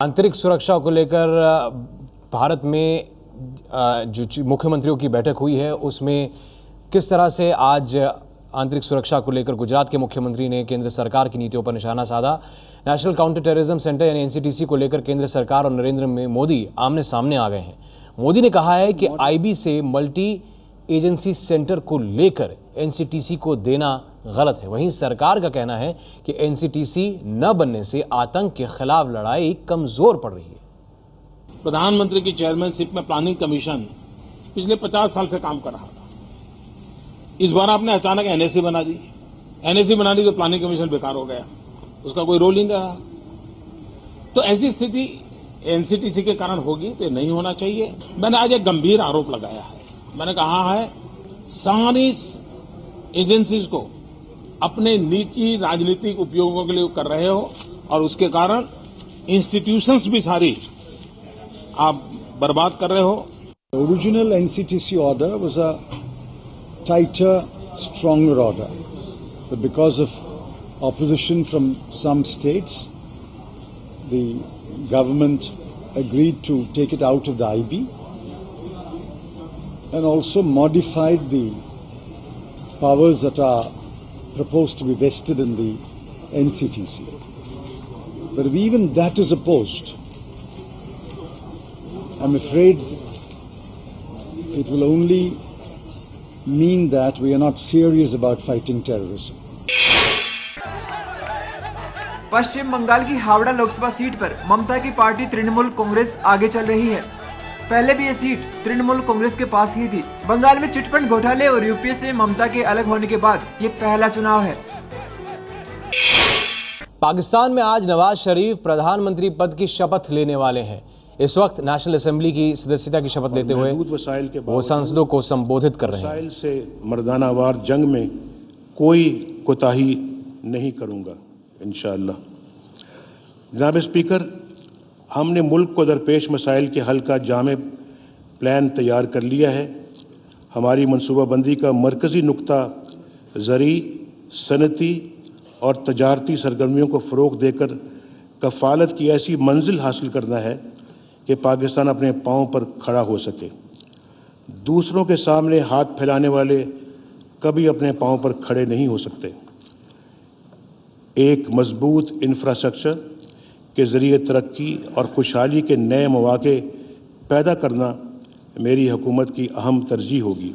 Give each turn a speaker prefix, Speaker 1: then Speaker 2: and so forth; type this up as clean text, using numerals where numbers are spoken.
Speaker 1: आंतरिक सुरक्षा को लेकर भारत में जो मुख्यमंत्रियों की बैठक हुई है उसमें किस तरह से आज आंतरिक सुरक्षा को लेकर गुजरात के मुख्यमंत्री ने केंद्र सरकार की नीतियों पर निशाना साधा। नेशनल काउंटर टेररिज्म सेंटर यानी एनसीटीसी को लेकर केंद्र सरकार और नरेंद्र मोदी आमने सामने आ गए हैं। मोदी ने कहा है कि आईबी से मल्टी एजेंसी सेंटर को लेकर एनसीटीसी को देना गलत है। वहीं सरकार का कहना है कि एनसीटीसी न बनने से आतंक के खिलाफ लड़ाई कमजोर पड़ रही है।
Speaker 2: प्रधानमंत्री की चेयरमैनशिप में प्लानिंग कमीशन पिछले 50 साल से काम कर रहा था। इस बार आपने अचानक एनएसी बना दी। एनएसी बना दी तो प्लानिंग कमीशन बेकार हो गया, उसका कोई रोल ही नहीं रहा। तो ऐसी स्थिति एनसीटीसी के कारण होगी तो नहीं होना चाहिए। मैंने आज एक गंभीर आरोप लगाया है। मैंने कहा है सारी एजेंसीज को अपने निजी राजनीतिक उपयोगों के लिए कर रहे हो और उसके कारण इंस्टीट्यूशंस भी सारी आप बर्बाद कर रहे हो।
Speaker 3: Original NCTC order was a tighter, stronger order, but because of opposition from some states, the government agreed to take it out of the IB and also modified the powers that are proposed to be vested in the NCTC. But if even that is opposed, I'm afraid it will only mean that we are not serious about fighting terrorism.
Speaker 4: पश्चिम बंगाल की Howrah Lok Sabha seat पर ममता की party Trinamool Congress आगे चल रही है। पहले भी ये सीट तृणमूल कांग्रेस के पास ही थी। बंगाल में चिटफंड घोटाले और यूपीए से ममता के अलग होने के बाद ये पहला चुनाव है।
Speaker 1: पाकिस्तान में आज नवाज शरीफ प्रधानमंत्री पद की शपथ लेने वाले हैं। इस वक्त नेशनल असेंबली की सदस्यता की शपथ लेते हुए वो सांसदों को संबोधित कर रहे हैं।
Speaker 5: से मर्दानावार जंग में कोई कोताही नहीं करूंगा इंशाअल्लाह। जनाब स्पीकर, हमने मुल्क को दरपेश मसाइल के हल का जामे प्लान तैयार कर लिया है। हमारी मनसूबाबंदी का मरकज़ी नुक्ता ज़री, सनती और तजारती सरगर्मियों को फ़रोग़ देकर कफ़ालत की ऐसी मंजिल हासिल करना है कि पाकिस्तान अपने पाँव पर खड़ा हो सके। दूसरों के सामने हाथ फैलाने वाले कभी अपने पाँव पर खड़े नहीं हो सकते। एक मजबूत इंफ्रास्ट्रक्चर के ज़रिए तरक्की और खुशहाली के नए मौक़े पैदा करना मेरी हुकूमत की अहम तरजीह होगी।